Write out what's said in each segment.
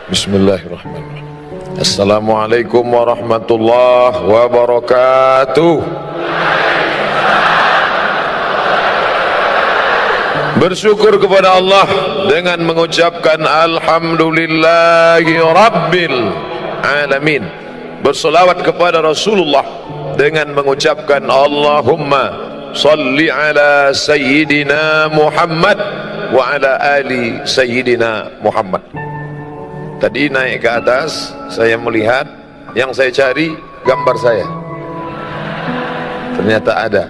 Bismillahirrahmanirrahim. Assalamualaikum warahmatullahi wabarakatuh. Bersyukur kepada Allah dengan mengucapkan alhamdulillahi rabbil alamin. Bersolawat kepada Rasulullah dengan mengucapkan Allahumma salli ala sayyidina Muhammad wa ala ali sayyidina Muhammad. Tadi naik ke atas, saya melihat yang saya cari gambar saya. Ternyata ada.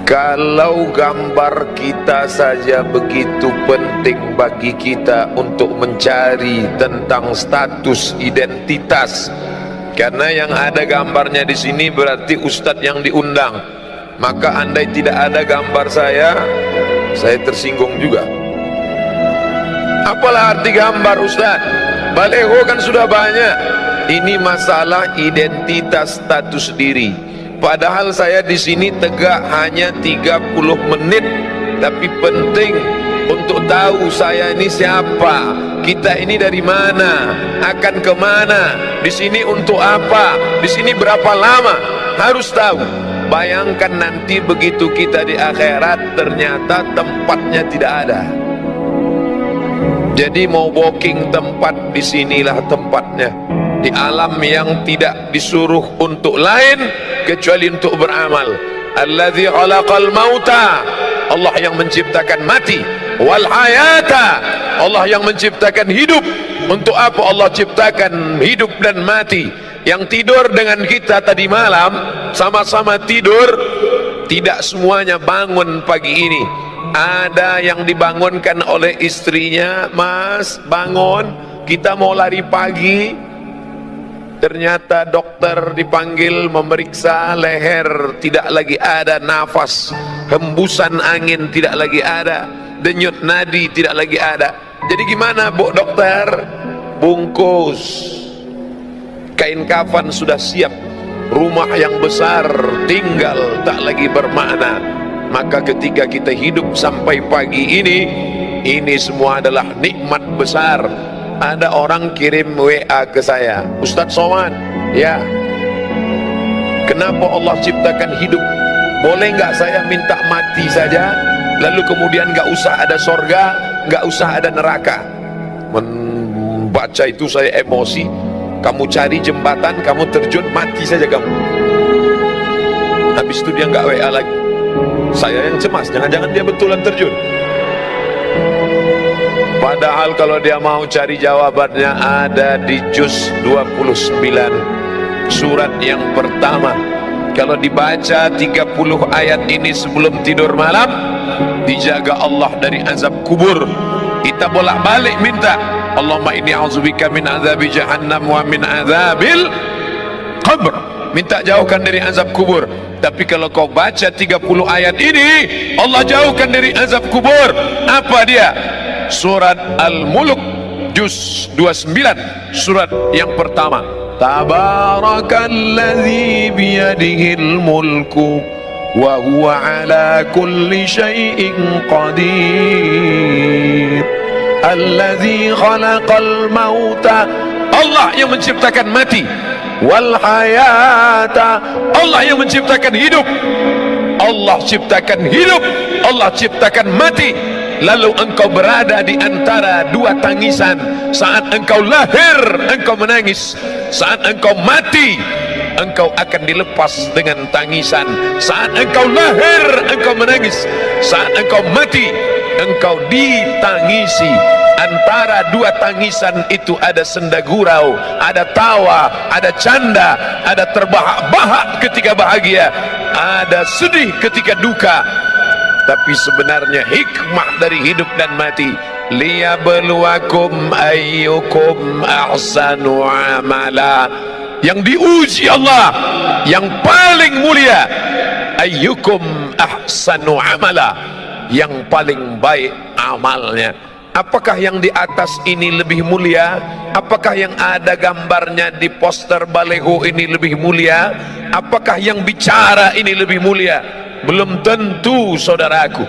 Kalau gambar kita saja begitu penting bagi kita untuk mencari tentang status identitas, karena yang ada gambarnya di sini berarti ustadz yang diundang. Maka andai tidak ada gambar saya tersinggung juga. Apalah arti gambar Ustaz? Baleho kan sudah banyak. Ini masalah identitas status diri. Padahal saya di sini tegak hanya 30 menit, tapi penting untuk tahu saya ini siapa, kita ini dari mana, akan kemana, di sini untuk apa, di sini berapa lama, harus tahu. Bayangkan nanti begitu kita di akhirat ternyata tempatnya tidak ada. Jadi mau booking tempat, disinilah tempatnya. Di alam yang tidak disuruh untuk lain kecuali untuk beramal. Alladzi khalaqal mauta, Allah yang menciptakan mati. Wal hayata, Allah yang menciptakan hidup. Untuk apa Allah ciptakan hidup dan mati? Yang tidur dengan kita tadi malam sama-sama tidur, tidak semuanya bangun pagi ini. Ada yang dibangunkan oleh istrinya, Mas bangun, kita mau lari pagi. Ternyata dokter dipanggil memeriksa leher, tidak lagi ada nafas, hembusan angin tidak lagi ada, denyut nadi tidak lagi ada. Jadi gimana Bu dokter? Bungkus kain kafan sudah siap, rumah yang besar tinggal tak lagi bermakna. Maka ketika kita hidup sampai pagi ini semua adalah nikmat besar. Ada orang kirim WA ke saya, Ustadz Somad, ya, kenapa Allah ciptakan hidup? Boleh nggak saya minta mati saja, lalu kemudian nggak usah ada sorga, nggak usah ada neraka? Membaca itu saya emosi. Kamu cari jembatan, kamu terjun, mati saja kamu. Habis itu dia nggak WA lagi. Saya yang cemas, jangan-jangan dia betulan terjun. Padahal kalau dia mau cari jawabannya ada di juz 29 surat yang pertama. Kalau dibaca 30 ayat ini sebelum tidur malam, dijaga Allah dari azab kubur. Kita bolak-balik minta, Allahumma inni a'udzubika min azabi jahannam wa min azabil qabr. Minta jauhkan dari azab kubur. Tapi kalau kau baca 30 ayat ini, Allah jauhkan dari azab kubur. Apa dia? Surat Al-Mulk juz 29 surat yang pertama. Tabarakalladzi biyadihil mulku wa huwa ala kulli syai'in qadir. Alladzi khalaqal mauta, Allah yang menciptakan mati. Wal hayata, Allah yang menciptakan hidup. Allah ciptakan hidup, Allah ciptakan mati. Lalu engkau berada di antara dua tangisan. Saat engkau lahir, engkau menangis. Saat engkau mati, engkau akan dilepas dengan tangisan. Saat engkau lahir, engkau menangis. Saat engkau mati, engkau ditangisi. Antara dua tangisan itu ada senda gurau, ada tawa, ada canda, ada terbahak-bahak ketika bahagia, ada sedih ketika duka. Tapi sebenarnya hikmah dari hidup dan mati, liyabluwakum ayyukum ahsanu amala. Yang diuji Allah yang paling mulia, ayyukum ahsanu amala, yang paling baik amalnya. Apakah yang di atas ini lebih mulia? Apakah yang ada gambarnya di poster baleho ini lebih mulia? Apakah yang bicara ini lebih mulia? Belum tentu, saudaraku.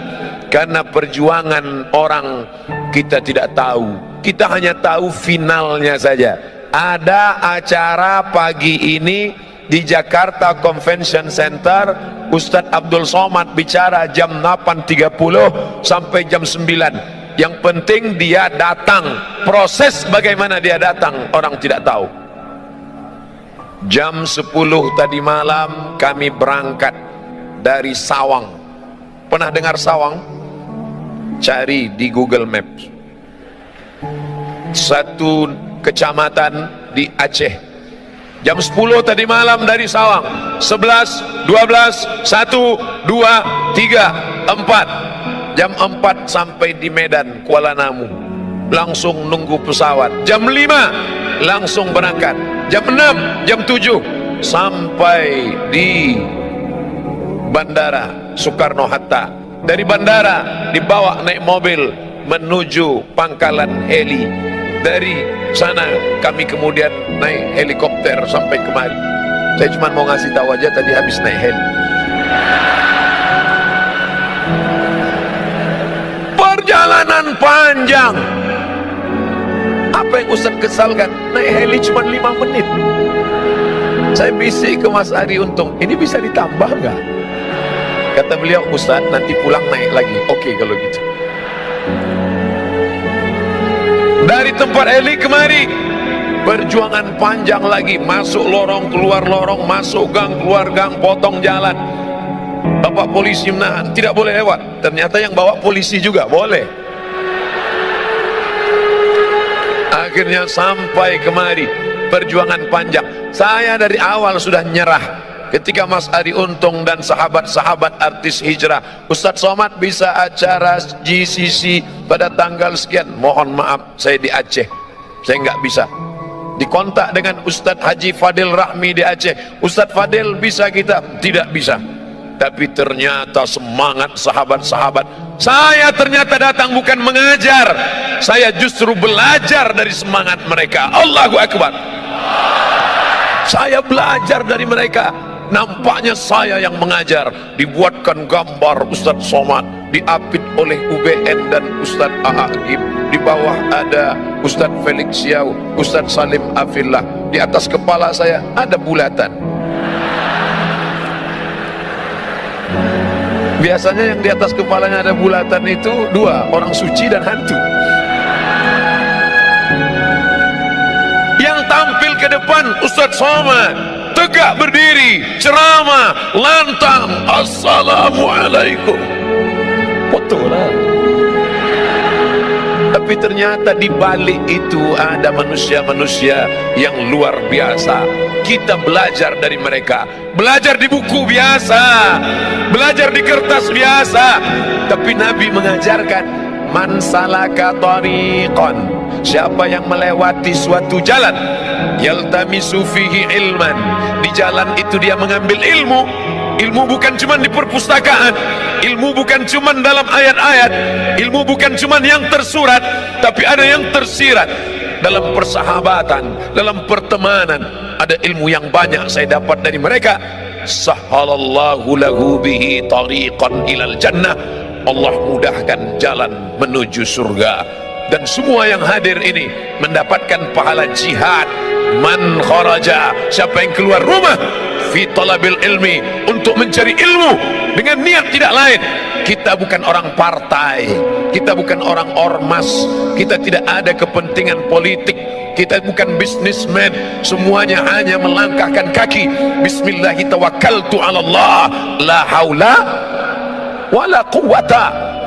Karena perjuangan orang kita tidak tahu, kita hanya tahu finalnya saja. Ada acara pagi ini di Jakarta Convention Center, Ustadz Abdul Somad bicara jam 8.30 sampai jam 9. Yang penting dia datang. Proses bagaimana dia datang orang tidak tahu. Jam 10 tadi malam kami berangkat dari Sawang. Pernah dengar Sawang? Cari di Google Maps. Satu kecamatan di Aceh. Jam 10 tadi malam dari Sawang. 11, 12, 1, 2, 3, 4. Jam 4 sampai di Medan, Kuala Namu. Langsung nunggu pesawat. Jam 5 langsung berangkat. Jam 6, jam 7 sampai di Bandara Soekarno-Hatta. Dari bandara dibawa naik mobil menuju pangkalan heli. Dari sana kami kemudian naik helikopter sampai kemari. Saya cuma mau ngasih tahu aja, tadi habis naik heli. Perjalanan panjang. Apa yang Ustaz kesalkan? Naik heli cuma 5 menit. Saya bisik ke Mas Ari Untung, ini bisa ditambah nggak? Kata beliau, Ustaz nanti pulang naik lagi. Oke kalau gitu. Dari tempat heli kemari, perjuangan panjang lagi. Masuk lorong, keluar lorong, masuk gang, keluar gang, potong jalan. Bapak polisi menahan, tidak boleh lewat. Ternyata yang bawa polisi juga boleh. Akhirnya sampai kemari. Perjuangan panjang. Saya dari awal sudah nyerah. Ketika Mas Ari Untung dan sahabat-sahabat artis hijrah, Ustadz Somad bisa acara GCC pada tanggal sekian, mohon maaf saya di Aceh, saya nggak bisa. Dikontak dengan Ustadz Haji Fadil Rahmi di Aceh, Ustadz Fadil bisa kita? Tidak bisa. Tapi ternyata semangat sahabat-sahabat, saya ternyata datang bukan mengajar, saya justru belajar dari semangat mereka. Allahu Akbar. Saya belajar dari mereka. Nampaknya saya yang mengajar. Dibuatkan gambar Ustadz Somad, diapit oleh UBN dan Ustadz A'agib. Di bawah ada Ustadz Felix Siau, Ustadz Salim Afillah. Di atas kepala saya ada bulatan. Biasanya yang di atas kepalanya ada bulatan itu dua, orang suci dan hantu. Yang tampil ke depan Ustadz Somad, tegak berdiri, ceramah, lantang, assalamualaikum. Betul lah. Tapi ternyata di balik itu ada manusia-manusia yang luar biasa. Kita belajar dari mereka. Belajar di buku biasa, belajar di kertas biasa. Tapi Nabi mengajarkan, man salaka tariqan, siapa yang melewati suatu jalan, yaltamisu fihi ilman, di jalan itu dia mengambil ilmu. Ilmu bukan cuma di perpustakaan, ilmu bukan cuma dalam ayat-ayat, ilmu bukan cuma yang tersurat, tapi ada yang tersirat dalam persahabatan, dalam pertemanan. Ada ilmu yang banyak saya dapat dari mereka. Sahhalallahu lahu bihi tariqan ilal jannah, Allah mudahkan jalan menuju surga. Dan semua yang hadir ini mendapatkan pahala jihad. Man kharaja, siapa yang keluar rumah fi talabil ilmi, untuk mencari ilmu dengan niat tidak lain. Kita bukan orang partai, kita bukan orang ormas, kita tidak ada kepentingan politik, kita bukan bisnismen. Semuanya hanya melangkahkan kaki, bismillahi tawakkaltu ala Allah, la haula wala quwata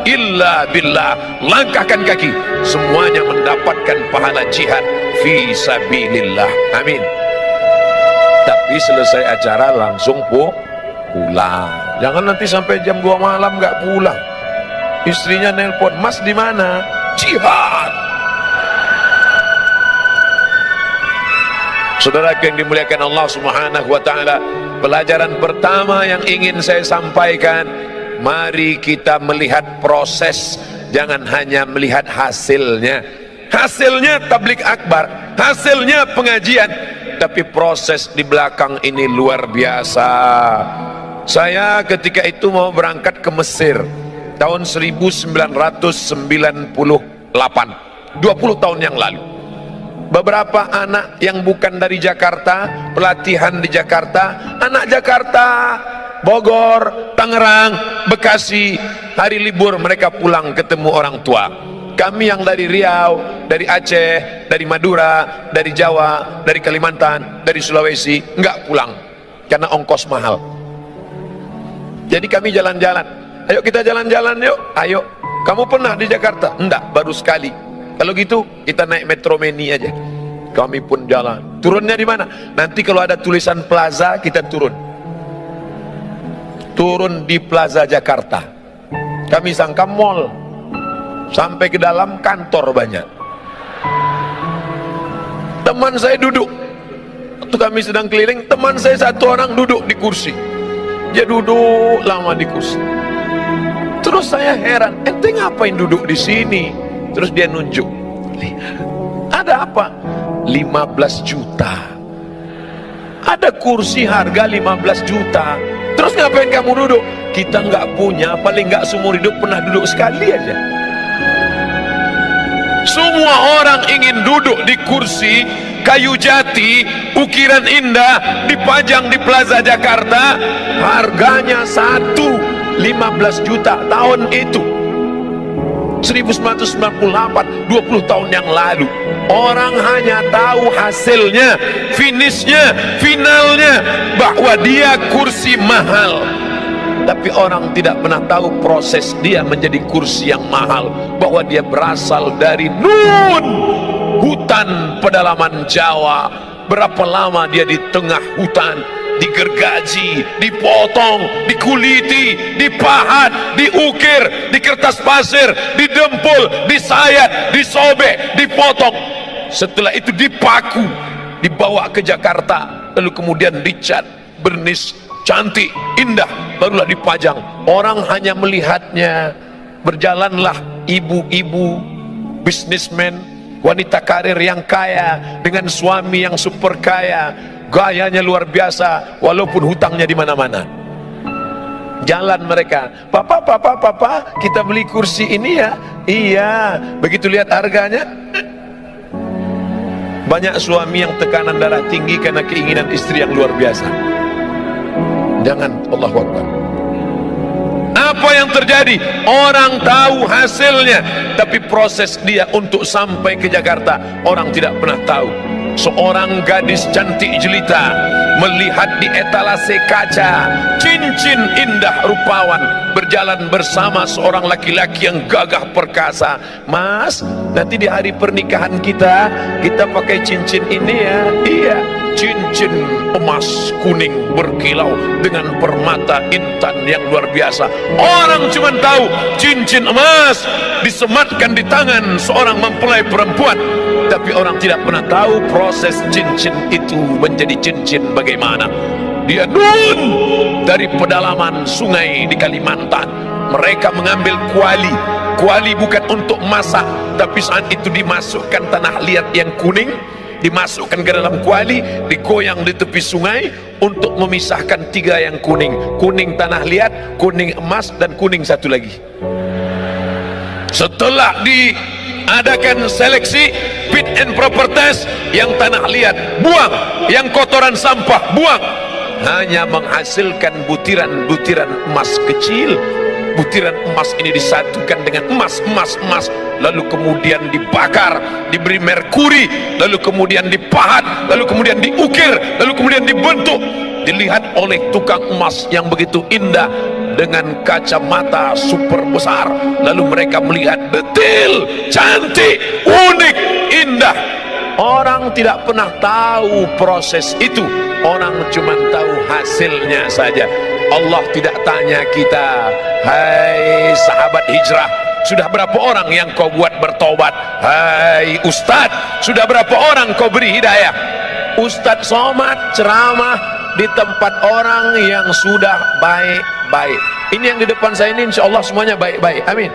illa billah. Langkahkan kaki, semuanya mendapatkan pahala jihad fi sabilillah. Amin. Tapi selesai acara langsung pulang. Jangan nanti sampai jam 2 malam nggak pulang. Istrinya nelpon, Mas di mana? Jihad. Saudara yang dimuliakan Allah Subhanahu wa taala, pelajaran pertama yang ingin saya sampaikan, mari kita melihat proses, jangan hanya melihat hasilnya. Hasilnya tablik akbar, hasilnya pengajian, tapi proses di belakang ini luar biasa. Saya ketika itu mau berangkat ke Mesir, tahun 1998, 20 tahun yang lalu. Beberapa anak yang bukan dari Jakarta, pelatihan di Jakarta, anak Jakarta, Bogor, Tangerang, Bekasi, hari libur mereka pulang ketemu orang tua. Kami yang dari Riau, dari Aceh, dari Madura, dari Jawa, dari Kalimantan, dari Sulawesi enggak pulang karena ongkos mahal. Jadi kami jalan-jalan. Ayo kita jalan-jalan yuk. Ayo. Kamu pernah di Jakarta? Enggak, baru sekali. Kalau gitu kita naik Metro Mini aja. Kami pun jalan. Turunnya di mana? Nanti kalau ada tulisan plaza kita turun. Turun di Plaza Jakarta. Kami sangka mall. Sampai ke dalam kantor banyak. Teman saya duduk. Waktu kami sedang keliling, teman saya satu orang duduk di kursi. Dia duduk lama di kursi. Terus saya heran, ente ngapain duduk di sini? Terus dia nunjuk. Ada apa? 15 juta. Ada kursi harga 15 juta. Terus ngapain kamu duduk? Kita nggak punya, paling nggak seumur hidup pernah duduk sekali aja. Semua orang ingin duduk di kursi kayu jati, ukiran indah, dipajang di Plaza Jakarta. Harganya 15 juta tahun itu. 1998, 20 tahun yang lalu. Orang hanya tahu hasilnya, finishnya, finalnya, bahwa dia kursi mahal. Tapi orang tidak pernah tahu proses dia menjadi kursi yang mahal, bahwa dia berasal dari Nun, hutan pedalaman Jawa. Berapa lama dia di tengah hutan, digergaji, dipotong, dikuliti, dipahat, diukir, di kertas pasir, didempul, disayat, disobek, dipotong. Setelah itu dipaku, dibawa ke Jakarta, lalu kemudian dicat, bernis, cantik, indah, barulah dipajang. Orang hanya melihatnya. Berjalanlah ibu-ibu, bisnismen, wanita karir yang kaya dengan suami yang super kaya, gayanya luar biasa walaupun hutangnya di mana-mana. Jalan mereka, papa, kita beli kursi ini ya. Iya, begitu lihat harganya. Banyak suami yang tekanan darah tinggi karena keinginan istri yang luar biasa. Jangan, Allahu Akbar. Apa yang terjadi? Orang tahu hasilnya, tapi proses dia untuk sampai ke Jakarta orang tidak pernah tahu. Seorang gadis cantik jelita melihat di etalase kaca cincin indah rupawan berjalan bersama seorang laki-laki yang gagah perkasa. Mas, nanti di hari pernikahan kita pakai cincin ini ya. Iya, cincin emas kuning berkilau dengan permata intan yang luar biasa. Orang cuma tahu cincin emas disematkan di tangan seorang mempelai perempuan, tapi orang tidak pernah tahu proses cincin itu menjadi cincin bagaimana. Dia Nun dari pedalaman sungai di Kalimantan. Mereka mengambil kuali. Kuali bukan untuk masak, tapi saat itu dimasukkan tanah liat yang kuning, dimasukkan ke dalam kuali, digoyang di tepi sungai untuk memisahkan tiga yang kuning. Kuning tanah liat, kuning emas, dan kuning satu lagi. Setelah diadakan seleksi, fit and proper test, yang tanah liat buang, yang kotoran sampah buang, hanya menghasilkan butiran-butiran emas kecil. Butiran emas ini disatukan dengan emas, lalu kemudian dibakar, diberi merkuri, lalu kemudian dipahat, lalu kemudian diukir, lalu kemudian dibentuk, dilihat oleh tukang emas yang begitu indah dengan kacamata super besar. Lalu mereka melihat detail, cantik, unik, indah. Orang tidak pernah tahu proses itu, orang cuma tahu hasilnya saja. Allah tidak tanya kita, hai sahabat hijrah, sudah berapa orang yang kau buat bertobat? Hai ustadz, sudah berapa orang kau beri hidayah? Ustadz somad ceramah di tempat orang yang sudah baik-baik. Ini yang di depan saya ini insya Allah semuanya baik-baik, amin.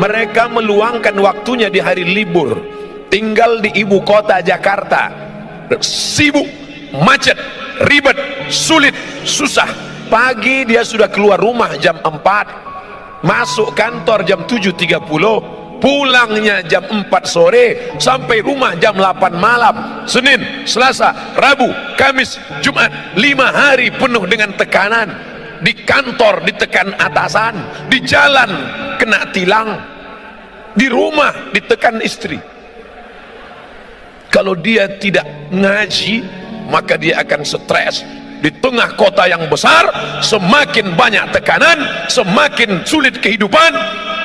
Mereka meluangkan waktunya di hari libur, tinggal di ibu kota Jakarta, sibuk, macet, ribet, sulit, susah. Pagi dia sudah keluar rumah jam 4, masuk kantor jam 7.30, pulangnya jam 4 sore, sampai rumah jam 8 malam. Senin, Selasa, Rabu, Kamis, Jumat, 5 hari penuh dengan tekanan. Di kantor ditekan atasan, di jalan kena tilang, di rumah ditekan istri. Kalau dia tidak ngaji, maka dia akan stres. Di tengah kota yang besar, semakin banyak tekanan, semakin sulit kehidupan,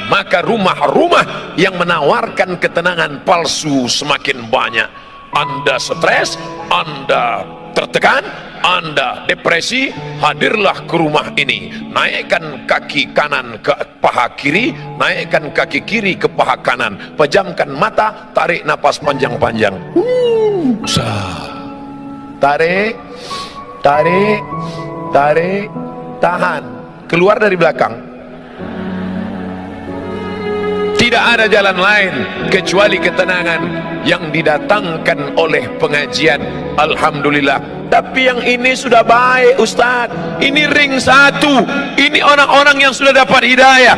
maka rumah-rumah yang menawarkan ketenangan palsu semakin banyak. Anda stres, Anda tertekan, Anda depresi, hadirlah ke rumah ini. Naikkan kaki kanan ke paha kiri, naikkan kaki kiri ke paha kanan, pejamkan mata, tarik napas panjang-panjang. Tarik, tarik, tarik, tahan, keluar dari belakang. Tidak ada jalan lain kecuali ketenangan yang didatangkan oleh pengajian. Alhamdulillah. Tapi yang ini sudah baik, Ustaz. Ini ring 1. Ini orang-orang yang sudah dapat hidayah.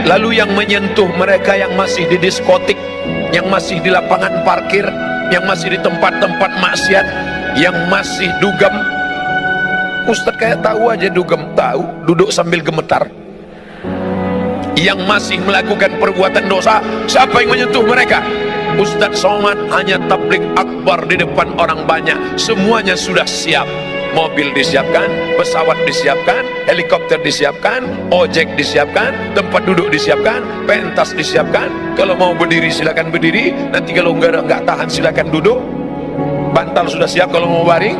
Lalu yang menyentuh mereka yang masih di diskotik, yang masih di lapangan parkir, yang masih di tempat-tempat maksiat, yang masih dugem. Ustaz kayak tahu aja dugem, tahu, duduk sambil gemetar. Yang masih melakukan perbuatan dosa, siapa yang menyentuh mereka? Ustaz Somad hanya tabligh akbar di depan orang banyak. Semuanya sudah siap. Mobil disiapkan, pesawat disiapkan, helikopter disiapkan, ojek disiapkan, tempat duduk disiapkan, pentas disiapkan. Kalau mau berdiri silakan berdiri, nanti kalau nggak tahan silakan duduk. Bantal sudah siap kalau mau baring,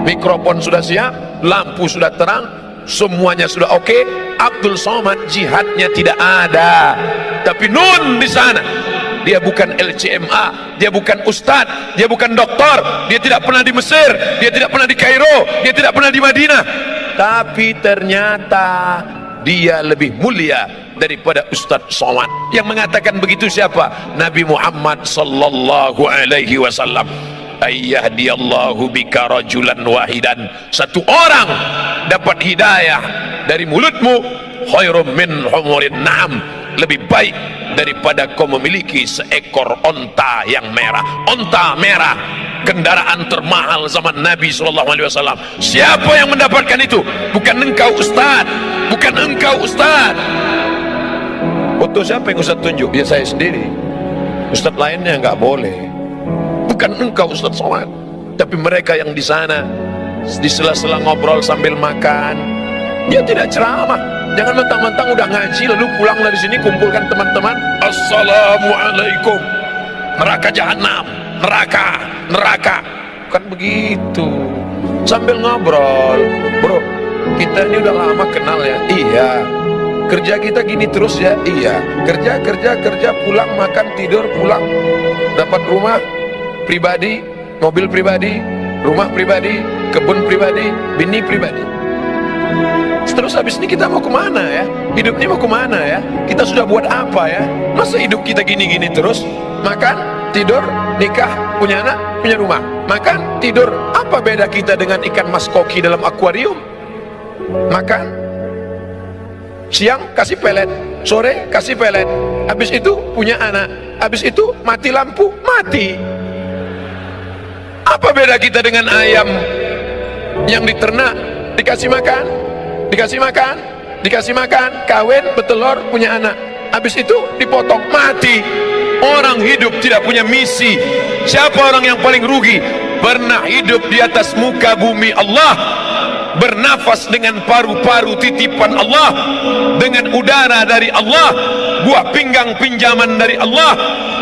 mikrofon sudah siap, lampu sudah terang, semuanya sudah oke. Abdul Somad jihadnya tidak ada, tapi nun di sana. Dia bukan LCMA, dia bukan ustadz, dia bukan doktor, dia tidak pernah di Mesir, dia tidak pernah di Kairo, dia tidak pernah di Madinah, tapi ternyata dia lebih mulia daripada Ustadz Somad. Yang mengatakan begitu siapa? Nabi Muhammad sallallahu alaihi wasallam. Ayyahdiyallahu bika rajulan wahidan, satu orang dapat hidayah dari mulutmu, khairum min humurin na'am, lebih baik daripada kau memiliki seekor onta yang merah. Onta merah, kendaraan termahal zaman Nabi SAW. Siapa yang mendapatkan itu? Bukan engkau Ustaz, bukan engkau Ustaz. Foto siapa yang Ustaz tunjuk? Ya saya sendiri. Ustaz lainnya nggak boleh. Bukan engkau Ustaz Somad, tapi mereka yang di sana di sela-sela ngobrol sambil makan. Dia tidak ceramah. Jangan mentang-mentang udah ngaji lalu pulang dari sini kumpulkan teman-teman, assalamualaikum, neraka jahanam, neraka, neraka. Bukan begitu. Sambil ngobrol, bro, kita ini udah lama kenal ya. Iya. Kerja kita gini terus ya. Iya. Kerja, pulang makan tidur, pulang. Dapat rumah pribadi, mobil pribadi, rumah pribadi, kebun pribadi, bini pribadi. Terus habis ini kita mau kemana ya? Hidup ini mau kemana ya? Kita sudah buat apa ya? Masa hidup kita gini-gini terus? Makan, tidur, nikah, punya anak, punya rumah. Makan, tidur. Apa beda kita dengan ikan mas koki dalam akuarium? Makan, siang kasih pelet, sore kasih pelet. Habis itu punya anak. Habis itu mati lampu, mati. Apa beda kita dengan ayam yang diternak, dikasih makan, dikasih makan, dikasih makan, kawin, bertelur, punya anak, habis itu dipotong, mati. Orang hidup tidak punya misi. Siapa orang yang paling rugi? Pernah hidup di atas muka bumi Allah, bernafas dengan paru-paru titipan Allah, dengan udara dari Allah, buah pinggang pinjaman dari Allah,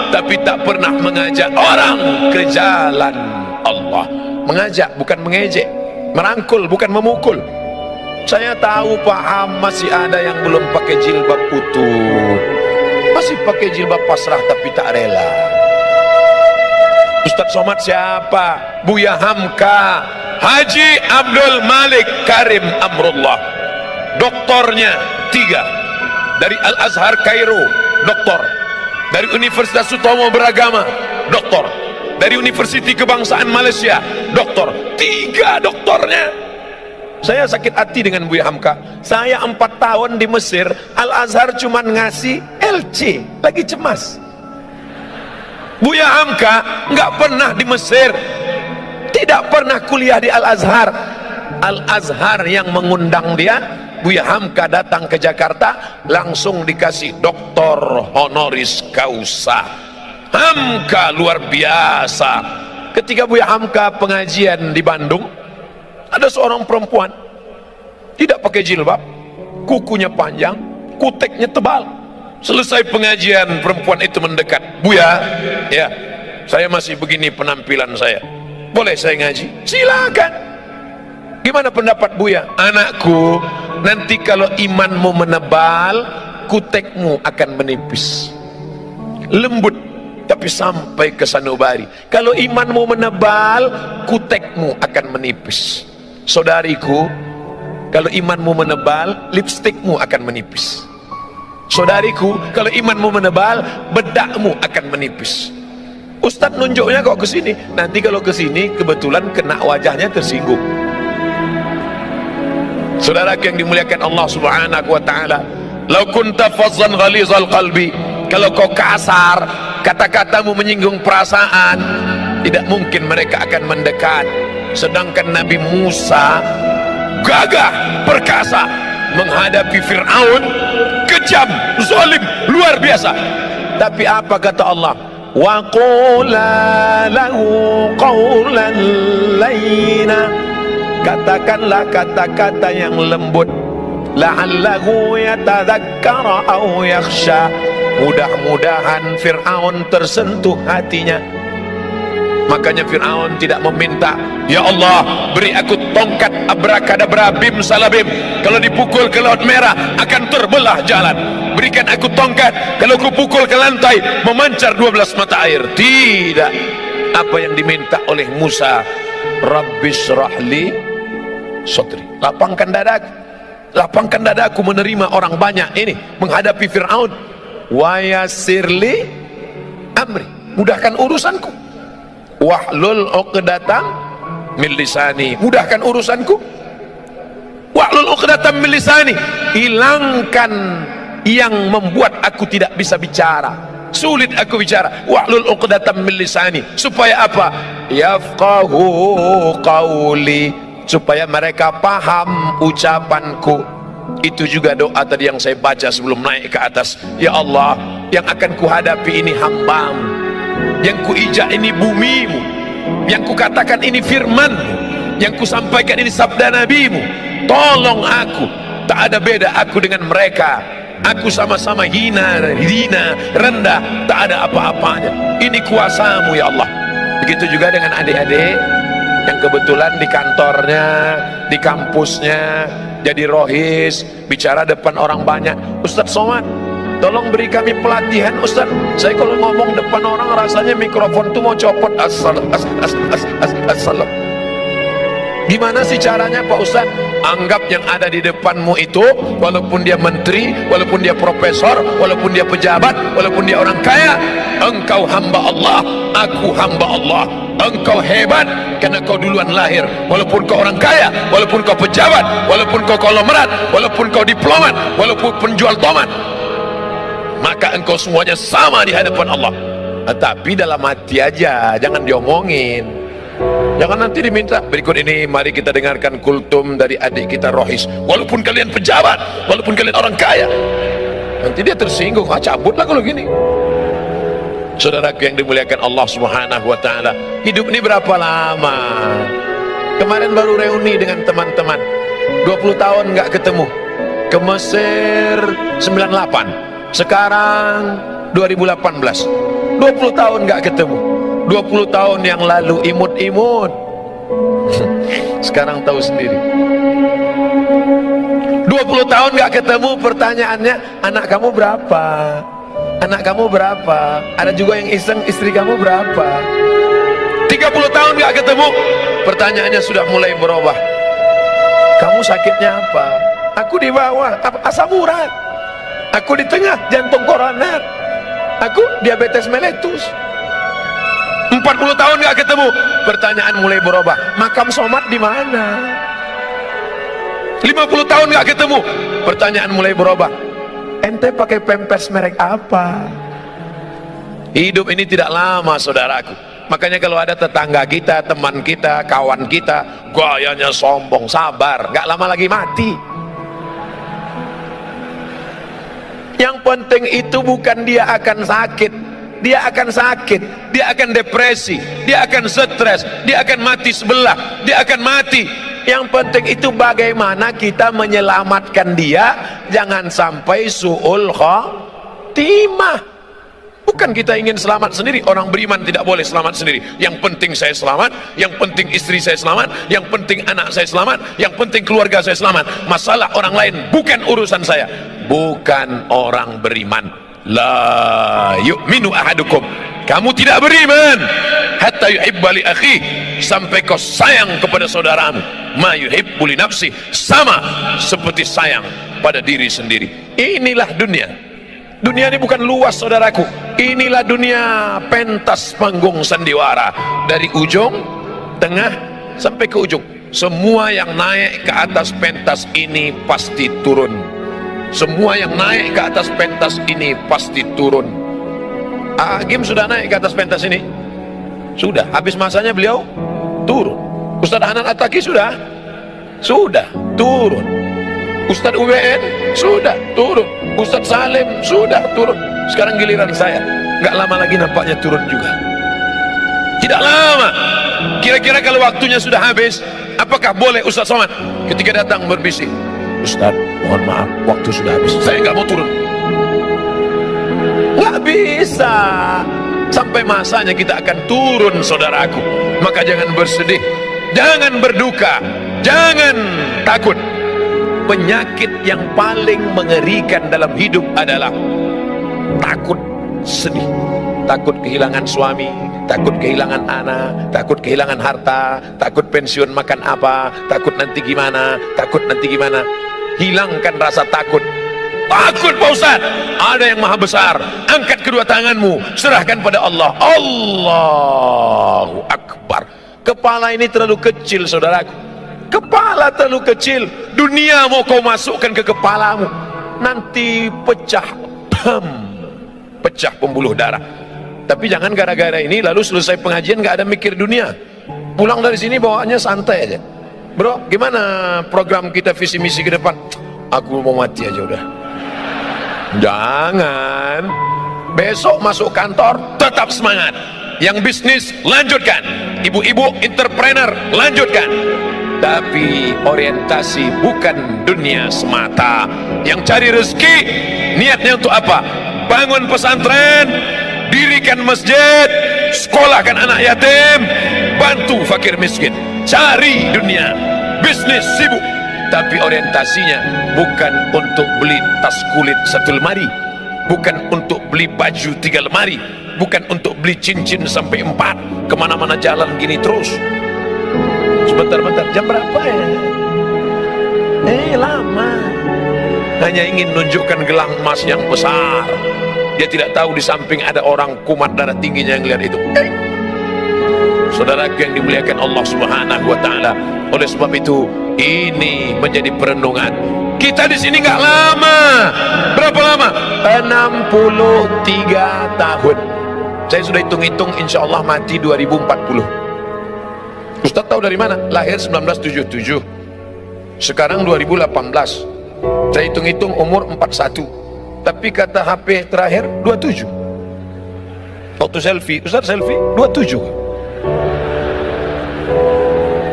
tapi tak pernah mengajak orang ke jalan Allah. Mengajak bukan mengejek, merangkul bukan memukul. Saya tahu paham masih ada yang belum pakai jilbab utuh, masih pakai jilbab pasrah tapi tak rela. Ustaz Somad siapa? Buya Hamka, Haji Abdul Malik Karim Amrullah. Doktornya 3 dari Al Azhar Kairo, doktor. Dari Universitas Sutomo Beragama, doktor. Dari Universiti Kebangsaan Malaysia, doktor. 3 doktornya. Saya sakit hati dengan Buya Hamka. Saya 4 tahun di Mesir, Al-Azhar cuman ngasih LC, lagi cemas. Buya Hamka nggak pernah di Mesir, tidak pernah kuliah di Al-Azhar. Al-Azhar yang mengundang dia. Buya Hamka datang ke Jakarta, langsung dikasih doktor honoris causa. Hamka luar biasa. Ketika Buya Hamka pengajian di Bandung, ada seorang perempuan tidak pakai jilbab, kukunya panjang, kuteknya tebal. Selesai pengajian, perempuan itu mendekat. Buya, ya, saya masih begini penampilan saya, boleh saya ngaji? Silakan. Gimana pendapat Buya? Anakku, nanti kalau imanmu menebal, kutekmu akan menipis. Lembut tapi sampai ke sanubari. Kalau imanmu menebal, kutekmu akan menipis. Saudariku, kalau imanmu menebal, lipstikmu akan menipis. Saudariku, kalau imanmu menebal, bedakmu akan menipis. Ustadz nunjuknya kok ke sini. Nanti kalau ke sini kebetulan kena wajahnya tersinggung. Saudara yang dimuliakan Allah Subhanahu wa taala, "Lau kunta fazzan ghalizal qalbi," kalau kau kasar, kata-katamu menyinggung perasaan, tidak mungkin mereka akan mendekat. Sedangkan Nabi Musa gagah, perkasa menghadapi Fir'aun, kejam, zalim, luar biasa. Tapi apa kata Allah? Wa qula lahu qawlan layyina, katakanlah kata-kata yang lembut, la'allahu yatadzakkara aw yakhsha, mudah-mudahan Fir'aun tersentuh hatinya. Makanya Fir'aun tidak meminta, ya Allah beri aku tongkat abrakadabra bim salabim, kalau dipukul ke laut merah akan terbelah jalan. Berikan aku tongkat, kalau ku pukul ke lantai memancar 12 mata air. Tidak. Apa yang diminta oleh Musa? Rabbishrahli sodri, lapangkan dadaku, lapangkan dadaku menerima orang banyak ini, menghadapi Fir'aun. Wa yassirli amri, mudahkan urusanku. Wahlul uqdatam min lisani, mudahkan urusanku. Wahlul uqdatam min lisani, hilangkan yang membuat aku tidak bisa bicara, sulit aku bicara. Wahlul uqdatam min lisani, supaya apa? Yafqahu qawli, supaya mereka paham ucapanku. Itu juga doa tadi yang saya baca sebelum naik ke atas. Ya Allah, yang akan kuhadapi ini hambamu, yang kuijak ini bumimu, yang kukatakan ini firmanmu, yang kusampaikan ini sabda nabimu. Tolong aku, tak ada beda aku dengan mereka. Aku sama-sama hina, rendah, tak ada apa-apanya. Ini kuasamu ya Allah. Begitu juga dengan adik-adik yang kebetulan di kantornya, di kampusnya jadi rohis, bicara depan orang banyak. Ustadz Somad, tolong beri kami pelatihan Ustadz. Saya kalau ngomong depan orang rasanya mikrofon tuh mau copot. Assalam. Gimana sih caranya Pak Ustadz? Anggap yang ada di depanmu itu, walaupun dia menteri, walaupun dia profesor, walaupun dia pejabat, walaupun dia orang kaya, engkau hamba Allah, aku hamba Allah. Engkau hebat karena kau duluan lahir. Walaupun kau orang kaya, walaupun kau pejabat, walaupun kau konglomerat, walaupun kau diplomat, walaupun penjual tomat, maka engkau semuanya sama di hadapan Allah. Tapi dalam hati aja, jangan diomongin. Jangan nanti diminta. Berikut ini mari kita dengarkan kultum dari adik kita rohis. Walaupun kalian pejabat, walaupun kalian orang kaya, nanti dia tersinggung. Cabutlah kalau gini. Saudaraku yang dimuliakan Allah Subhanahu wa taala, hidup ini berapa lama? Kemarin baru reuni dengan teman-teman, 20 tahun nggak ketemu. Ke Mesir 98, sekarang 2018, 20 tahun nggak ketemu. 20 tahun yang lalu imut-imut, sekarang tahu sendiri. 20 tahun nggak ketemu, pertanyaannya anak kamu berapa? Anak kamu berapa? Ada juga yang iseng, istri kamu berapa? 30 tahun gak ketemu, pertanyaannya sudah mulai berubah. Kamu sakitnya apa? Aku di bawah, asam urat. Aku di tengah, jantung koroner. Aku diabetes meletus. 40 tahun gak ketemu, pertanyaan mulai berubah. Makam Somad di mana? 50 tahun nggak ketemu, pertanyaan mulai berubah, ente pakai pampers merek apa? Hidup ini tidak lama saudaraku. Makanya kalau ada tetangga kita, teman kita, kawan kita gayanya sombong, sabar, nggak lama lagi mati. Yang penting itu bukan dia akan sakit, dia akan sakit, dia akan depresi, dia akan stres, dia akan mati sebelah, dia akan mati. Yang penting itu bagaimana kita menyelamatkan dia, jangan sampai su'ul khotimah. Bukan kita ingin selamat sendiri. Orang beriman tidak boleh selamat sendiri. Yang penting saya selamat, yang penting istri saya selamat, yang penting anak saya selamat, yang penting keluarga saya selamat. Masalah orang lain bukan urusan saya. Bukan orang beriman. La yu'minu ahadukum, kamu tidak beriman hatta yuhibba li akhi, sampai kau sayang kepada saudaramu ma yuhibbu li nafsi, sama seperti sayang pada diri sendiri. Inilah dunia. Dunia ini bukan luas saudaraku. Inilah dunia pentas panggung sandiwara. Dari ujung, tengah, sampai ke ujung. Semua yang naik ke atas pentas ini pasti turun. Semua yang naik ke atas pentas ini pasti turun. Agim sudah naik ke atas pentas ini? Sudah. Habis masanya beliau turun. Ustaz Hanan At-Taqi sudah? Sudah, turun. Ustaz UWN sudah turun, Ustaz Salim sudah turun. Sekarang giliran saya, nggak lama lagi nampaknya turun juga. Tidak lama. Kira-kira kalau waktunya sudah habis, apakah boleh Ustaz Somad ketika datang berbisik, Ustaz mohon maaf waktu sudah habis, saya nggak mau turun? Nggak bisa. Sampai masanya kita akan turun saudaraku. Maka jangan bersedih, jangan berduka, jangan takut. Penyakit yang paling mengerikan dalam hidup adalah takut sedih. Takut kehilangan suami, takut kehilangan anak, takut kehilangan harta, takut pensiun makan apa, takut nanti gimana, takut nanti gimana. Hilangkan rasa takut. Takut Pak Ustaz, ada yang maha besar. Angkat kedua tanganmu, serahkan pada Allah. Allahu Akbar. Kepala ini terlalu kecil saudaraku. Kepala terlalu kecil. Dunia mau kau masukkan ke kepalamu, nanti pecah, pecah pembuluh darah. Tapi jangan gara-gara ini lalu selesai pengajian nggak ada mikir dunia. Pulang dari sini bawaannya santai aja. Bro, gimana program kita visi misi ke depan? Aku mau mati aja udah. Jangan. Besok masuk kantor tetap semangat. Yang bisnis lanjutkan. Ibu-ibu entrepreneur lanjutkan. Tapi orientasi bukan dunia semata. Yang cari rezeki niatnya untuk apa? Bangun pesantren, dirikan masjid, sekolahkan anak yatim, bantu fakir miskin. Cari dunia, bisnis sibuk, tapi orientasinya bukan untuk beli tas kulit 1 lemari, bukan untuk beli baju 3 lemari, bukan untuk beli cincin sampai 4, kemana-mana jalan gini terus. Sebentar-bentar, jam berapa ya? Lama. Hanya ingin menunjukkan gelang emas yang besar. Dia tidak tahu di samping ada orang kumat darah tingginya yang lihat itu. Saudara yang dimuliakan Allah Subhanahu wa taala. Oleh sebab itu, ini menjadi perenungan. Kita di sini nggak lama. Berapa lama? 63 tahun. Saya sudah hitung-hitung, insya Allah mati 2040. Ustaz tahu dari mana? Lahir 1977. Sekarang 2018. Saya hitung-hitung umur 41. Tapi kata HP terakhir 27. Waktu selfie, Ustaz selfie 27.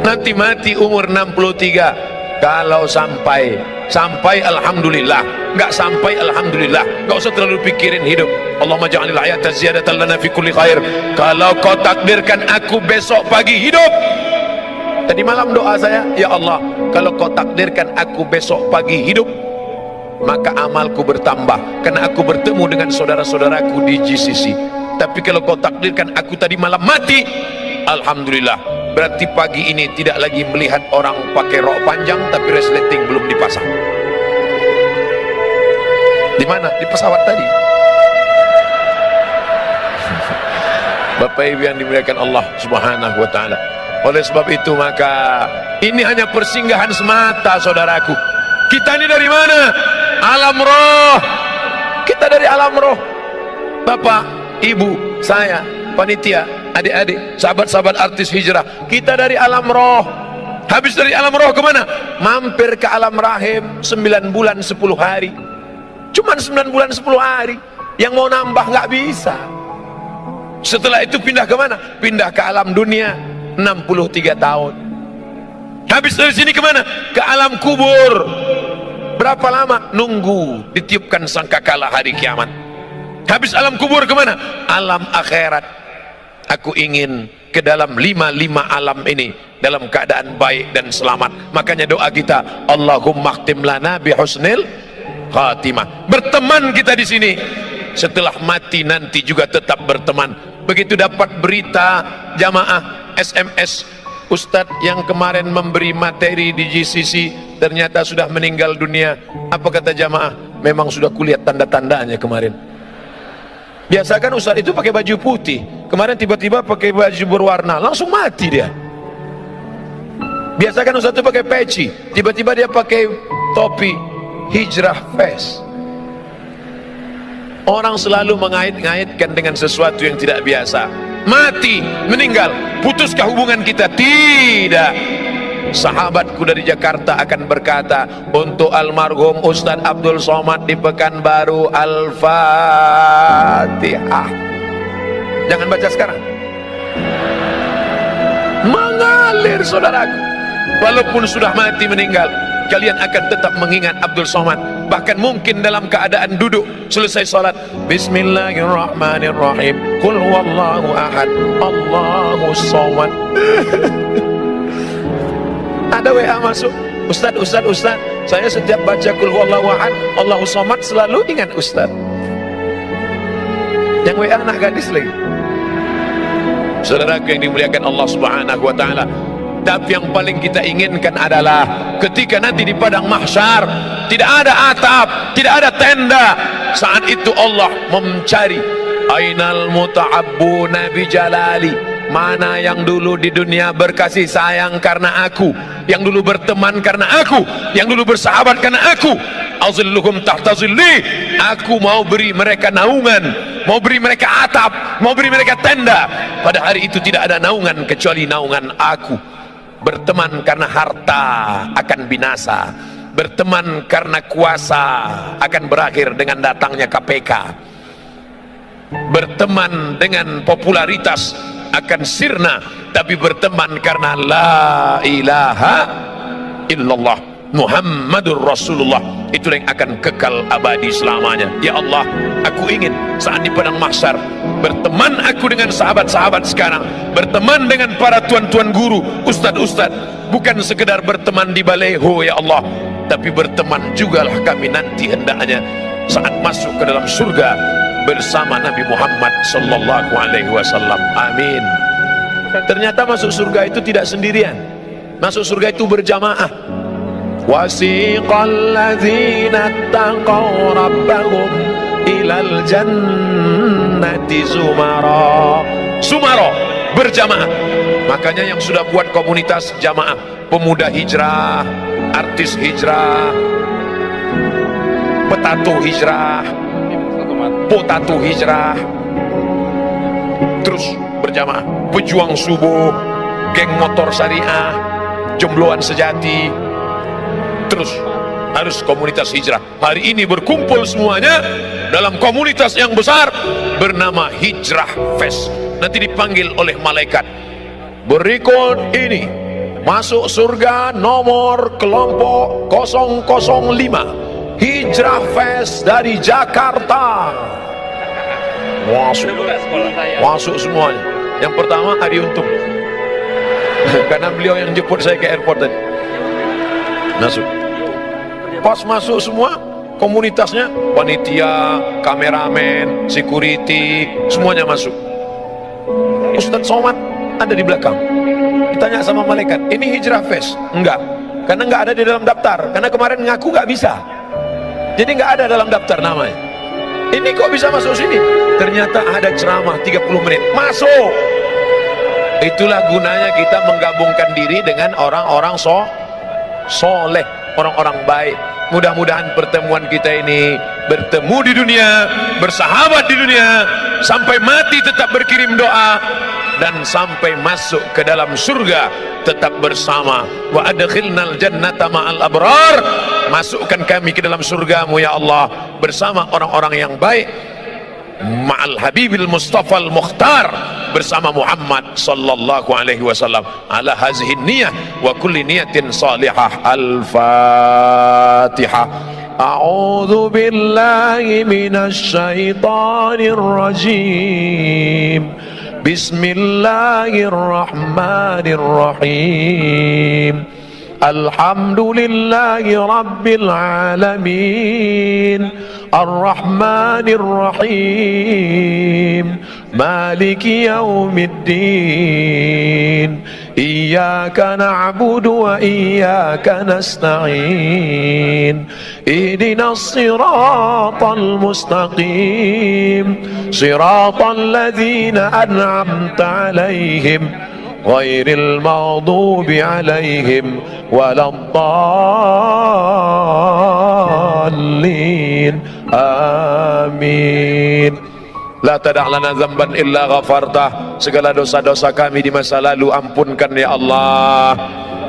Nanti mati umur 63. Kalau sampai alhamdulillah, nggak sampai alhamdulillah, nggak usah terlalu pikirin hidup. Allahumma ja'alil hayata ziyadatan lana fi kulli khair. Kalau kau takdirkan aku besok pagi hidup, tadi malam doa saya, ya Allah, kalau kau takdirkan aku besok pagi hidup, maka amalku bertambah karena aku bertemu dengan saudara-saudaraku di GCC. Tapi kalau kau takdirkan aku tadi malam mati, alhamdulillah, berarti pagi ini tidak lagi melihat orang pakai rok panjang tapi resleting belum dipasang. Di mana? Di pesawat tadi. Bapak Ibu yang dimuliakan Allah Subhanahu wa taala. Oleh sebab itu maka ini hanya persinggahan semata, saudaraku. Kita ini dari mana? Alam roh. Kita dari alam roh. Bapak, ibu, saya, panitia, adik-adik, sahabat-sahabat artis hijrah, kita dari alam roh. Habis dari alam roh kemana? Mampir ke alam rahim 9 bulan 10 hari. Cuman 9 bulan 10 hari. Yang mau nambah nggak bisa. Setelah itu pindah kemana? Pindah ke alam dunia 63 tahun. Habis dari sini kemana? Ke alam kubur. Berapa lama? Nunggu ditiupkan sangkakala hari kiamat. Habis alam kubur kemana? Alam akhirat. Aku ingin ke dalam lima alam ini dalam keadaan baik dan selamat. Makanya doa kita, Allahumma khtim lana bihusnil khatimah. Berteman kita di sini. Setelah mati nanti juga tetap berteman. Begitu dapat berita jamaah SMS, Ustadz yang kemarin memberi materi di GCC ternyata sudah meninggal dunia. Apa kata jamaah? Memang sudah kulihat tanda-tandanya kemarin. Biasa kan Ustadz itu pakai baju putih, kemarin tiba-tiba pakai baju berwarna, langsung mati dia. Biasa kan Ustadz itu pakai peci, tiba-tiba dia pakai topi hijrah face. Orang selalu mengait-ngaitkan dengan sesuatu yang tidak biasa. Mati, meninggal, putuskah hubungan kita? Tidak. Sahabatku dari Jakarta akan berkata untuk almarhum Ustadz Abdul Somad di Pekanbaru, Al-Fatihah. Jangan baca sekarang, mengalir saudaraku. Walaupun sudah mati meninggal, kalian akan tetap mengingat Abdul Somad. Bahkan mungkin dalam keadaan duduk selesai salat, Bismillahirrahmanirrahim, Qul huwallahu ahad, Allahu somad. Ada WA masuk, Ustaz, saya setiap baca Qul huwallahu ahad, Allahu somad selalu ingat Ustaz. Yang WA anak gadis lagi. Saudaraku yang dimuliakan Allah Subhanahu wa taala, tapi yang paling kita inginkan adalah ketika nanti di padang mahsyar tidak ada atap, tidak ada tenda. Saat itu Allah mencari ainal muta'abbuna bi jalali. Mana yang dulu di dunia berkasih sayang karena aku, yang dulu berteman karena aku, yang dulu bersahabat karena aku. Azilluhum tahta zilli. Aku mau beri mereka naungan, mau beri mereka atap, mau beri mereka tenda. Pada hari itu tidak ada naungan kecuali naungan aku. Berteman karena harta akan binasa, berteman karena kuasa akan berakhir dengan datangnya KPK, berteman dengan popularitas akan sirna, tapi berteman karena la ilaha illallah Muhammadur Rasulullah, itulah yang akan kekal abadi selamanya. Ya Allah, aku ingin saat di padang mahsyar berteman aku dengan sahabat-sahabat sekarang, berteman dengan para tuan-tuan guru, ustad-ustad, bukan sekedar berteman di baleho ya Allah, tapi berteman jugalah kami nanti hendaknya saat masuk ke dalam surga bersama Nabi Muhammad sallallahu alaihi wasallam. Amin. Ternyata masuk surga itu tidak sendirian, masuk surga itu berjamaah. Wasiqal ladzina taqaw rabbahum ilal jannati zumara. Sumara, berjamaah. Makanya yang sudah buat komunitas jamaah, pemuda hijrah, artis hijrah, petato hijrah, potato hijrah, terus berjamaah. Pejuang subuh, geng motor syariah, jombloan sejati, terus harus komunitas hijrah. Hari ini berkumpul semuanya dalam komunitas yang besar bernama Hijrah Fest. Nanti dipanggil oleh malaikat. Berikut ini masuk surga nomor kelompok 005 Hijrah Fest dari Jakarta. Masuk semuanya. Yang pertama Adi Untung, karena beliau yang jemput saya ke airport tadi. Masuk. Pas masuk semua komunitasnya, panitia, kameramen, security, semuanya masuk. Ustadz Somad ada di belakang. Ditanya sama malaikat, ini Hijrah Fest? Enggak, karena enggak ada di dalam daftar, karena kemarin ngaku enggak bisa, jadi enggak ada dalam daftar namanya. Ini kok bisa masuk sini? Ternyata ada ceramah 30 menit. Masuk. Itulah gunanya kita menggabungkan diri dengan orang-orang soleh, orang-orang baik. Mudah-mudahan pertemuan kita ini bertemu di dunia, bersahabat di dunia, sampai mati tetap berkirim doa, dan sampai masuk ke dalam surga tetap bersama. Wa adkhilnal jannata ma'al abrar, masukkan kami ke dalam surgamu ya Allah bersama orang-orang yang baik, ma'al habibil mustafa al-mukhtar, bersama Muhammad sallallahu alaihi wasallam. Ala hazihi niyah wa kulli niyatin salihah. Al-Fatihah. A'udzu billahi minasy syaithanir rajim. Bismillahirrahmanirrahim. Alhamdulillahi rabbil alamin. Ar-Rahmanir Rahim. Maliki yaumiddin. Iyyaka na'budu wa iyyaka nasta'in. Ihdinas siratal mustaqim. Siratal ladzina an'amta 'alaihim ghairil maghdubi 'alaihim waladdallin. Amin. La tada' lana dzamban illa ghafartah, segala dosa-dosa kami di masa lalu ampunkan ya Allah.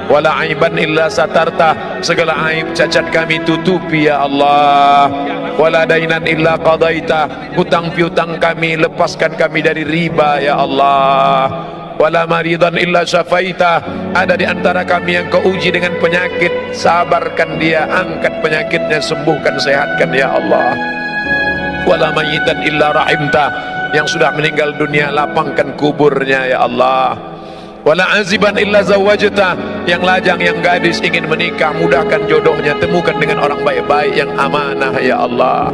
Wala aiban illa satartah, segala aib cacat kami tutupi ya Allah. Wala dainan illa qadaitah, hutang piutang kami lepaskan kami dari riba ya Allah. Wala maridan illa syafaitah, ada di antara kami yang kau uji dengan penyakit, sabarkan dia, angkat penyakitnya, sembuhkan, sehatkan ya Allah. Wala mayitan illa rahimtah, yang sudah meninggal dunia lapangkan kuburnya ya Allah. Wala aziban illa zawajtah, yang lajang, yang gadis ingin menikah, mudahkan jodohnya, temukan dengan orang baik-baik yang amanah ya Allah.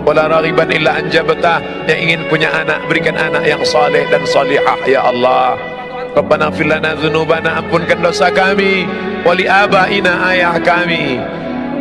Wala raghiban illa anjabtah, yang ingin punya anak, berikan anak yang saleh dan salihah ya Allah. Rabbana ighfir lana dzunubana, ampunkan dosa kami, wali abaina, ayah kami.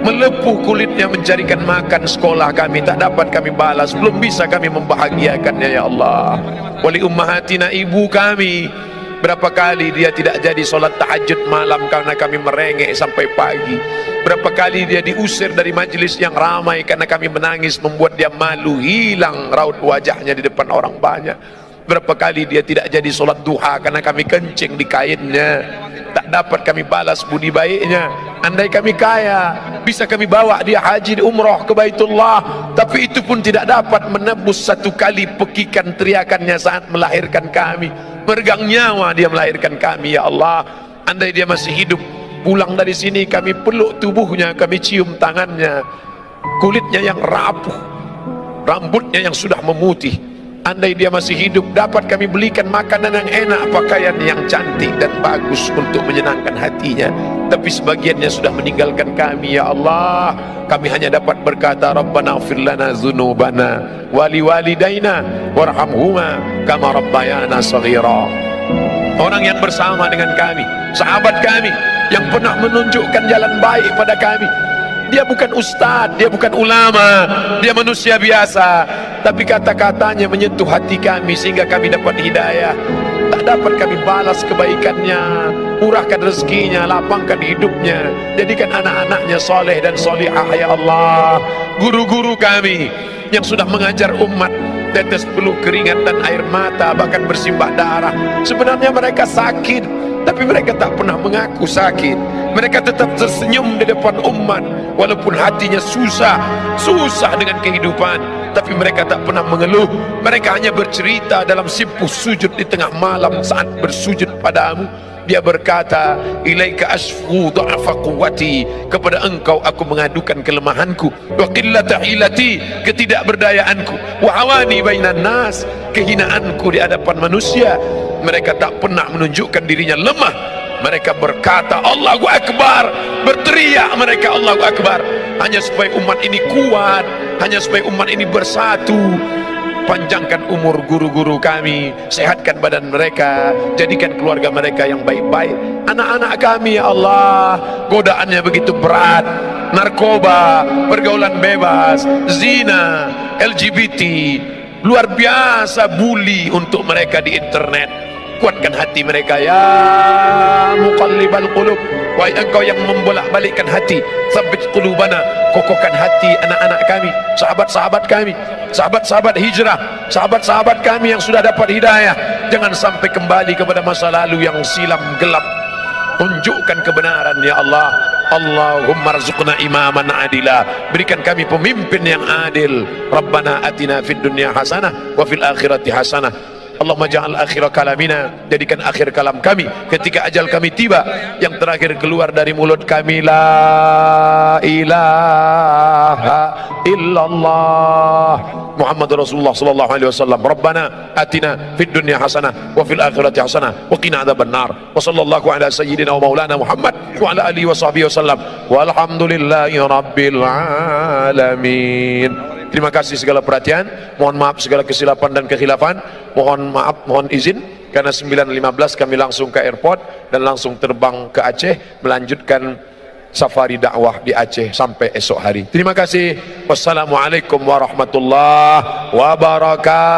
Melepuh kulitnya mencarikan makan sekolah kami, tak dapat kami balas, belum bisa kami membahagiakannya ya Allah. Wali ummahatina, ibu kami, berapa kali dia tidak jadi solat tahajud malam karena kami merengek sampai pagi. Berapa kali dia diusir dari majlis yang ramai karena kami menangis, membuat dia malu, hilang raut wajahnya di depan orang banyak. Berapa kali dia tidak jadi solat duha karena kami kencing di kainnya, tak dapat kami balas budi baiknya. Andai kami kaya, bisa kami bawa dia haji di umrah ke Baitullah, tapi itu pun tidak dapat menebus satu kali pekikan teriakannya saat melahirkan kami. Meregang nyawa dia melahirkan kami ya Allah. Andai dia masih hidup, pulang dari sini kami peluk tubuhnya, kami cium tangannya, kulitnya yang rapuh, rambutnya yang sudah memutih. Andai dia masih hidup, dapat kami belikan makanan yang enak, pakaian yang cantik dan bagus untuk menyenangkan hatinya. Tapi sebagiannya sudah meninggalkan kami ya Allah. Kami hanya dapat berkata, Rabbana ighfir lana dzunubana wali walidaina warhamhuma kama rabbayana shaghira. Orang yang bersama dengan kami, sahabat kami, yang pernah menunjukkan jalan baik pada kami. Dia bukan ustadz, dia bukan ulama, dia manusia biasa, tapi kata-katanya menyentuh hati kami sehingga kami dapat hidayah. Tak dapat kami balas kebaikannya, murahkan rezekinya, lapangkan hidupnya, jadikan anak-anaknya soleh dan solihah ya Allah. Guru-guru kami yang sudah mengajar umat, tetes peluh keringat dan air mata, bahkan bersimbah darah. Sebenarnya mereka sakit, tapi mereka tak pernah mengaku sakit. Mereka tetap tersenyum di depan umat, walaupun hatinya susah dengan kehidupan, tapi mereka tak pernah mengeluh. Mereka hanya bercerita dalam simpuh sujud di tengah malam saat bersujud padamu. Dia berkata, ilaika asfu dha'fa quwwati, kepada engkau aku mengadukan kelemahanku, wa qillata hilati, ketidakberdayaanku, wa awani bainan nas, kehinaanku di hadapan manusia. Mereka tak pernah menunjukkan dirinya lemah. Mereka berkata Allahu Akbar, berteriak mereka Allahu Akbar, hanya supaya umat ini kuat, hanya supaya umat ini bersatu. Panjangkan umur guru-guru kami, sehatkan badan mereka, jadikan keluarga mereka yang baik-baik. Anak-anak kami ya Allah, godaannya begitu berat, narkoba, pergaulan bebas, zina, LGBT, luar biasa bully untuk mereka di internet. kuatkan hati mereka. Ya muqallibal qulub, wahai engkau yang membolak-balikkan hati, tsabbit qulubana, kokohkan hati anak-anak kami, sahabat-sahabat kami, sahabat-sahabat hijrah, sahabat-sahabat kami yang sudah dapat hidayah. Jangan sampai kembali kepada masa lalu yang silam gelap. Tunjukkan kebenaran ya Allah. Allahumma rzuqna imaman adila, berikan kami pemimpin yang adil. Rabbana atina fid dunya hasanah wa fil akhirati hasanah. Allahumma ja'al akhir kalamina, jadikan akhir kalam kami ketika ajal kami tiba, yang terakhir keluar dari mulut kami la ilaha illallah Muhammadur Rasulullah sallallahu alaihi wasallam. Rabbana atina fid dunya hasanah wa fil akhirati hasanah wa qina adzabannar. Wa sallallahu ala sayyidina wa maulana Muhammad wa ala alihi wa sahbihi wasallam. Walhamdulillahi rabbil alamin. Terima kasih segala perhatian, mohon maaf segala kesilapan dan kekhilafan, mohon maaf, mohon izin karena 9.15 kami langsung ke airport dan langsung terbang ke Aceh melanjutkan safari dakwah di Aceh sampai esok hari. Terima kasih. Wassalamualaikum warahmatullahi wabarakatuh.